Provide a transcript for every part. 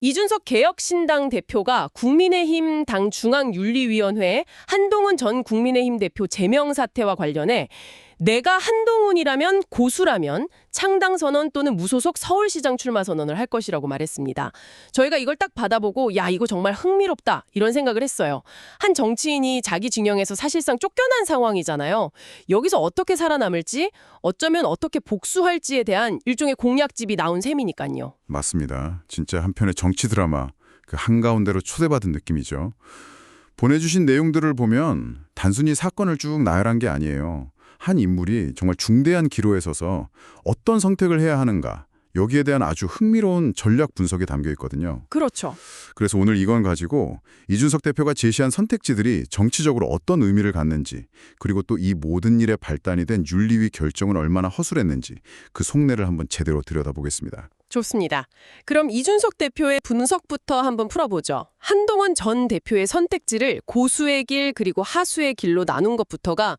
이준석 개혁신당 대표가 국민의힘 당 중앙윤리위원회에 한동훈 전 국민의힘 대표 제명 사태와 관련해 내가 한동훈이라면 고수라면 창당 선언 또는 무소속 서울시장 출마 선언을 할 것이라고 말했습니다. 저희가 이걸 딱 받아보고 야 이거 정말 흥미롭다 이런 생각을 했어요. 한 정치인이 자기 진영에서 사실상 쫓겨난 상황이잖아요. 여기서 어떻게 살아남을지 어쩌면 어떻게 복수할지에 대한 일종의 공약집이 나온 셈이니까요. 맞습니다. 진짜 한편의 정치 드라마 그 한가운데로 초대받은 느낌이죠. 보내주신 내용들을 보면 단순히 사건을 쭉 나열한 게 아니에요. 한 인물이 정말 중대한 기로에 서서 어떤 선택을 해야 하는가 여기에 대한 아주 흥미로운 전략 분석이 담겨 있거든요. 그렇죠. 그래서 오늘 이건 가지고 이준석 대표가 제시한 선택지들이 정치적으로 어떤 의미를 갖는지 그리고 또 이 모든 일의 발단이 된 윤리위 결정은 얼마나 허술했는지 그 속내를 한번 제대로 들여다보겠습니다. 좋습니다. 그럼 이준석 대표의 분석부터 한번 풀어보죠. 한동훈 전 대표의 선택지를 고수의 길 그리고 하수의 길로 나눈 것부터가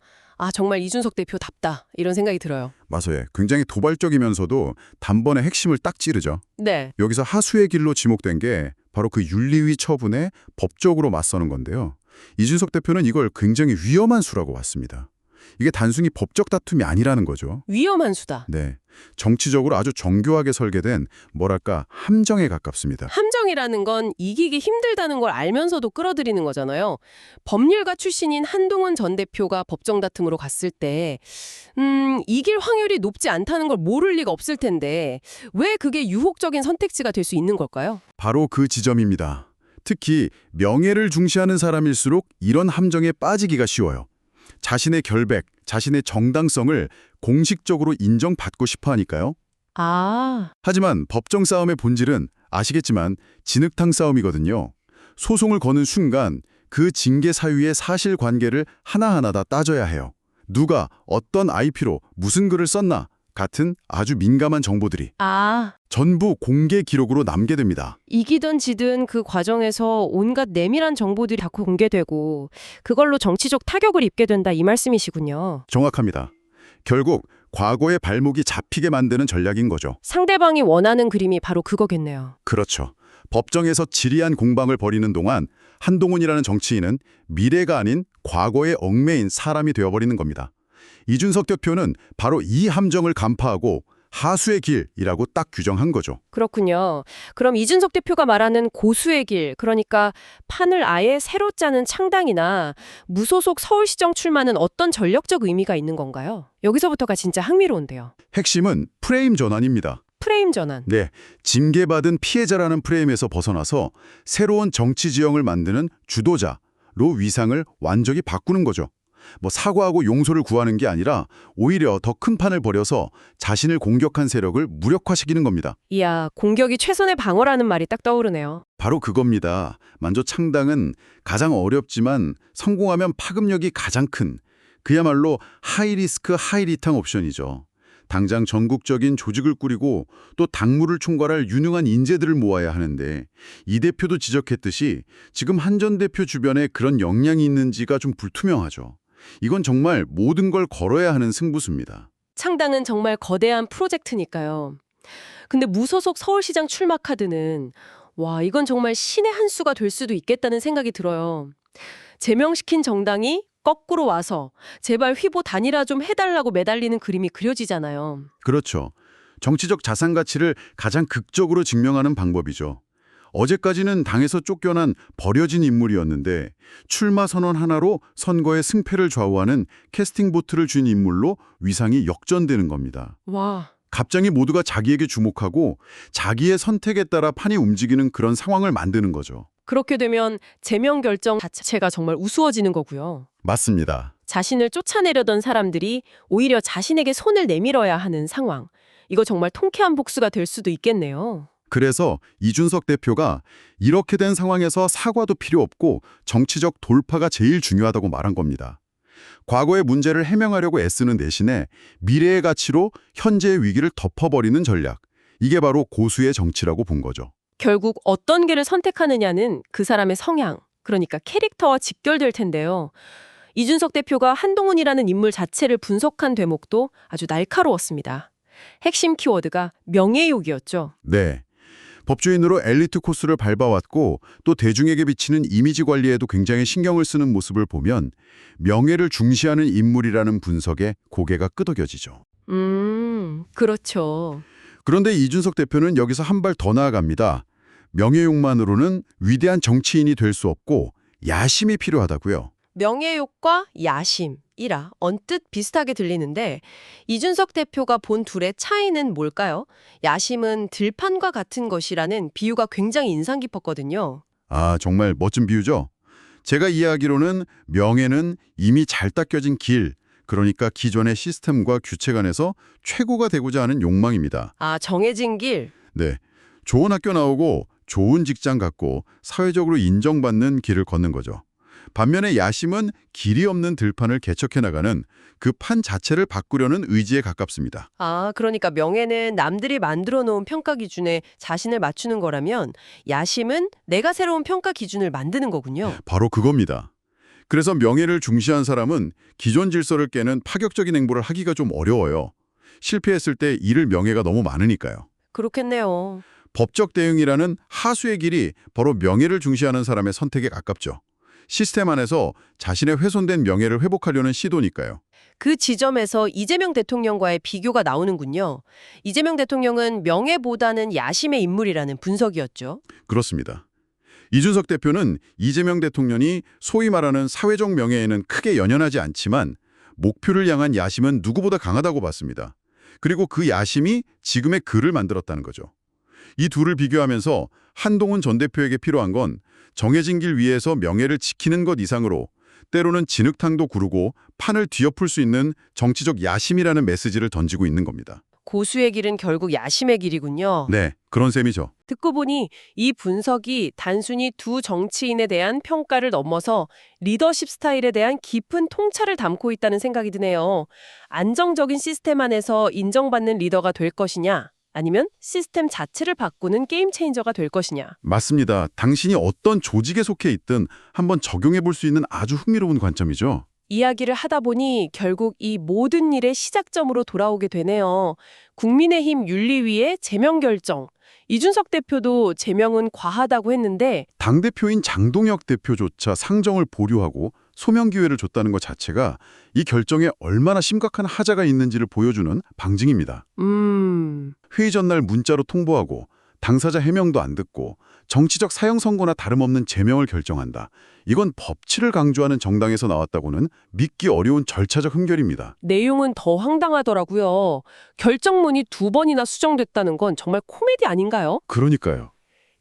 정말 이준석 대표답다 이런 생각이 들어요. 맞아요. 굉장히 도발적이면서도 단번에 핵심을 딱 찌르죠. 네. 여기서 하수의 길로 지목된 게 바로 그 윤리위 처분에 법적으로 맞서는 건데요. 이준석 대표는 이걸 굉장히 위험한 수라고 봤습니다. 이게 단순히 법적 다툼이 아니라는 거죠. 위험한 수다. 네, 정치적으로 아주 정교하게 설계된 뭐랄까 함정에 가깝습니다. 함정이라는 건 이기기 힘들다는 걸 알면서도 끌어들이는 거잖아요. 법률가 출신인 한동훈 전 대표가 법정 다툼으로 갔을 때 이길 확률이 높지 않다는 걸 모를 리가 없을 텐데 왜 그게 유혹적인 선택지가 될 수 있는 걸까요? 바로 그 지점입니다. 특히 명예를 중시하는 사람일수록 이런 함정에 빠지기가 쉬워요. 자신의 결백, 자신의 정당성을 공식적으로 인정받고 싶어 하니까요. 하지만 법정 싸움의 본질은 아시겠지만 진흙탕 싸움이거든요. 소송을 거는 순간 그 징계 사유의 사실관계를 하나하나 다 따져야 해요. 누가 어떤 IP로 무슨 글을 썼나 같은 아주 민감한 정보들이 전부 공개 기록으로 남게 됩니다. 이기든 지든 그 과정에서 온갖 내밀한 정보들이 다 공개되고 그걸로 정치적 타격을 입게 된다 이 말씀이시군요. 정확합니다. 결국 과거의 발목이 잡히게 만드는 전략인 거죠. 상대방이 원하는 그림이 바로 그거겠네요. 그렇죠. 법정에서 지리한 공방을 벌이는 동안 한동훈이라는 정치인은 미래가 아닌 과거에 얽매인 사람이 되어버리는 겁니다. 이준석 대표는 바로 이 함정을 간파하고 하수의 길이라고 딱 규정한 거죠. 그렇군요. 그럼 이준석 대표가 말하는 고수의 길, 그러니까 판을 아예 새로 짜는 창당이나 무소속 서울시정 출마는 어떤 전략적 의미가 있는 건가요? 여기서부터가 진짜 흥미로운데요. 핵심은 프레임 전환입니다. 프레임 전환. 네, 징계받은 피해자라는 프레임에서 벗어나서 새로운 정치 지형을 만드는 주도자로 위상을 완전히 바꾸는 거죠. 사과하고 용서를 구하는 게 아니라 오히려 더 큰 판을 벌여서 자신을 공격한 세력을 무력화시키는 겁니다. 이야, 공격이 최선의 방어라는 말이 딱 떠오르네요. 바로 그겁니다. 만조 창당은 가장 어렵지만 성공하면 파급력이 가장 큰 그야말로 하이리스크 하이리턴 옵션이죠. 당장 전국적인 조직을 꾸리고 또 당무를 총괄할 유능한 인재들을 모아야 하는데 이 대표도 지적했듯이 지금 한 전 대표 주변에 그런 역량이 있는지가 좀 불투명하죠. 이건 정말 모든 걸 걸어야 하는 승부수입니다. 창당은 정말 거대한 프로젝트니까요. 근데 무소속 서울시장 출마 카드는 이건 정말 신의 한 수가 될 수도 있겠다는 생각이 들어요. 제명시킨 정당이 거꾸로 와서 제발 휘보 단일화 좀 해달라고 매달리는 그림이 그려지잖아요. 그렇죠. 정치적 자산 가치를 가장 극적으로 증명하는 방법이죠. 어제까지는 당에서 쫓겨난 버려진 인물이었는데 출마 선언 하나로 선거의 승패를 좌우하는 캐스팅 보트를 쥔 인물로 위상이 역전되는 겁니다. 갑자기 모두가 자기에게 주목하고 자기의 선택에 따라 판이 움직이는 그런 상황을 만드는 거죠. 그렇게 되면 제명 결정 자체가 정말 우스워지는 거고요. 맞습니다. 자신을 쫓아내려던 사람들이 오히려 자신에게 손을 내밀어야 하는 상황. 이거 정말 통쾌한 복수가 될 수도 있겠네요. 그래서 이준석 대표가 이렇게 된 상황에서 사과도 필요 없고 정치적 돌파가 제일 중요하다고 말한 겁니다. 과거의 문제를 해명하려고 애쓰는 대신에 미래의 가치로 현재의 위기를 덮어버리는 전략. 이게 바로 고수의 정치라고 본 거죠. 결국 어떤 길을 선택하느냐는 그 사람의 성향, 그러니까 캐릭터와 직결될 텐데요. 이준석 대표가 한동훈이라는 인물 자체를 분석한 대목도 아주 날카로웠습니다. 핵심 키워드가 명예욕이었죠. 네. 법조인으로 엘리트 코스를 밟아왔고 또 대중에게 비치는 이미지 관리에도 굉장히 신경을 쓰는 모습을 보면 명예를 중시하는 인물이라는 분석에 고개가 끄덕여지죠. 그렇죠. 그런데 이준석 대표는 여기서 한 발 더 나아갑니다. 명예욕만으로는 위대한 정치인이 될 수 없고 야심이 필요하다고요. 명예욕과 야심이라 언뜻 비슷하게 들리는데 이준석 대표가 본 둘의 차이는 뭘까요? 야심은 들판과 같은 것이라는 비유가 굉장히 인상 깊었거든요. 아, 정말 멋진 비유죠? 제가 이해하기로는 명예는 이미 잘 닦여진 길, 그러니까 기존의 시스템과 규칙 안에서 최고가 되고자 하는 욕망입니다. 아, 정해진 길. 네, 좋은 학교 나오고 좋은 직장 갖고 사회적으로 인정받는 길을 걷는 거죠. 반면에 야심은 길이 없는 들판을 개척해 나가는 그 판 자체를 바꾸려는 의지에 가깝습니다. 아, 그러니까 명예는 남들이 만들어 놓은 평가 기준에 자신을 맞추는 거라면 야심은 내가 새로운 평가 기준을 만드는 거군요. 바로 그겁니다. 그래서 명예를 중시한 사람은 기존 질서를 깨는 파격적인 행보를 하기가 좀 어려워요. 실패했을 때 잃을 명예가 너무 많으니까요. 그렇겠네요. 법적 대응이라는 하수의 길이 바로 명예를 중시하는 사람의 선택에 가깝죠. 시스템 안에서 자신의 훼손된 명예를 회복하려는 시도니까요. 그 지점에서 이재명 대통령과의 비교가 나오는군요. 이재명 대통령은 명예보다는 야심의 인물이라는 분석이었죠. 그렇습니다. 이준석 대표는 이재명 대통령이 소위 말하는 사회적 명예에는 크게 연연하지 않지만 목표를 향한 야심은 누구보다 강하다고 봤습니다. 그리고 그 야심이 지금의 그를 만들었다는 거죠. 이 둘을 비교하면서 한동훈 전 대표에게 필요한 건 정해진 길 위에서 명예를 지키는 것 이상으로 때로는 진흙탕도 구르고 판을 뒤엎을 수 있는 정치적 야심이라는 메시지를 던지고 있는 겁니다. 고수의 길은 결국 야심의 길이군요. 네, 그런 셈이죠. 듣고 보니 이 분석이 단순히 두 정치인에 대한 평가를 넘어서 리더십 스타일에 대한 깊은 통찰을 담고 있다는 생각이 드네요. 안정적인 시스템 안에서 인정받는 리더가 될 것이냐, 아니면 시스템 자체를 바꾸는 게임 체인저가 될 것이냐. 맞습니다. 당신이 어떤 조직에 속해 있든 한번 적용해 볼 수 있는 아주 흥미로운 관점이죠. 이야기를 하다 보니 결국 이 모든 일의 시작점으로 돌아오게 되네요. 국민의힘 윤리위의 제명 결정. 이준석 대표도 제명은 과하다고 했는데 당대표인 장동혁 대표조차 상정을 보류하고 소명 기회를 줬다는 것 자체가 이 결정에 얼마나 심각한 하자가 있는지를 보여주는 방증입니다. 회의 전날 문자로 통보하고 당사자 해명도 안 듣고 정치적 사형 선고나 다름없는 제명을 결정한다. 이건 법치를 강조하는 정당에서 나왔다고는 믿기 어려운 절차적 흠결입니다. 내용은 더 황당하더라고요. 결정문이 2번이나 수정됐다는 건 정말 코미디 아닌가요? 그러니까요.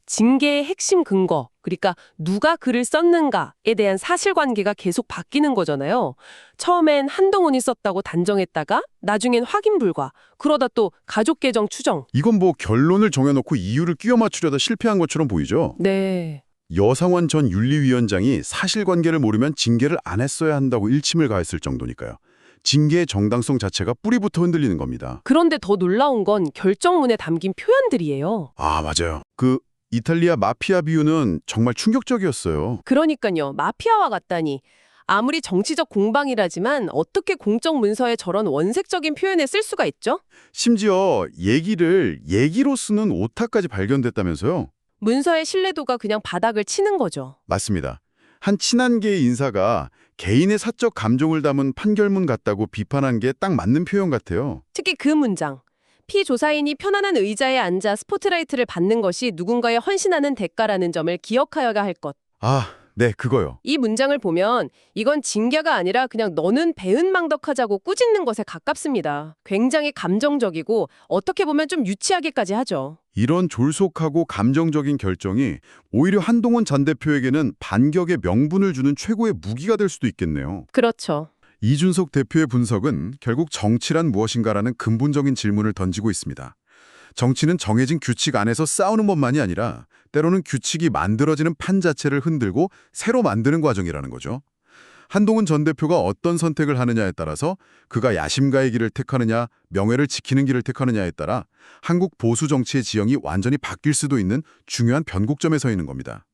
징계의 핵심 근거, 그러니까 누가 글을 썼는가에 대한 사실관계가 계속 바뀌는 거잖아요. 처음엔 한동훈이 썼다고 단정했다가 나중엔 확인 불가, 그러다 또 가족 계정 추정. 이건 뭐 결론을 정해놓고 이유를 끼워 맞추려다 실패한 것처럼 보이죠? 네. 여상원 전 윤리위원장이 사실관계를 모르면 징계를 안 했어야 한다고 일침을 가했을 정도니까요. 징계의 정당성 자체가 뿌리부터 흔들리는 겁니다. 그런데 더 놀라운 건 결정문에 담긴 표현들이에요. 아, 맞아요. 그 이탈리아 마피아 비유는 정말 충격적이었어요. 그러니까요. 마피아와 같다니. 아무리 정치적 공방이라지만 어떻게 공적 문서에 저런 원색적인 표현을 쓸 수가 있죠? 심지어 얘기를 얘기로 쓰는 오타까지 발견됐다면서요? 문서의 신뢰도가 그냥 바닥을 치는 거죠. 맞습니다. 한 친한계의 인사가 개인의 사적 감정을 담은 판결문 같다고 비판한 게 딱 맞는 표현 같아요. 특히 그 문장. 피조사인이 편안한 의자에 앉아 스포트라이트를 받는 것이 누군가에 헌신하는 대가라는 점을 기억하여야 할 것. 아, 네, 그거요. 이 문장을 보면 이건 징계가 아니라 그냥 너는 배은망덕하자고 꾸짖는 것에 가깝습니다. 굉장히 감정적이고 어떻게 보면 좀 유치하게까지 하죠. 이런 졸속하고 감정적인 결정이 오히려 한동훈 전 대표에게는 반격의 명분을 주는 최고의 무기가 될 수도 있겠네요. 그렇죠. 이준석 대표의 분석은 결국 정치란 무엇인가라는 근본적인 질문을 던지고 있습니다. 정치는 정해진 규칙 안에서 싸우는 것만이 아니라 때로는 규칙이 만들어지는 판 자체를 흔들고 새로 만드는 과정이라는 거죠. 한동훈 전 대표가 어떤 선택을 하느냐에 따라서 그가 야심가의 길을 택하느냐, 명예를 지키는 길을 택하느냐에 따라 한국 보수 정치의 지형이 완전히 바뀔 수도 있는 중요한 변곡점에 서 있는 겁니다.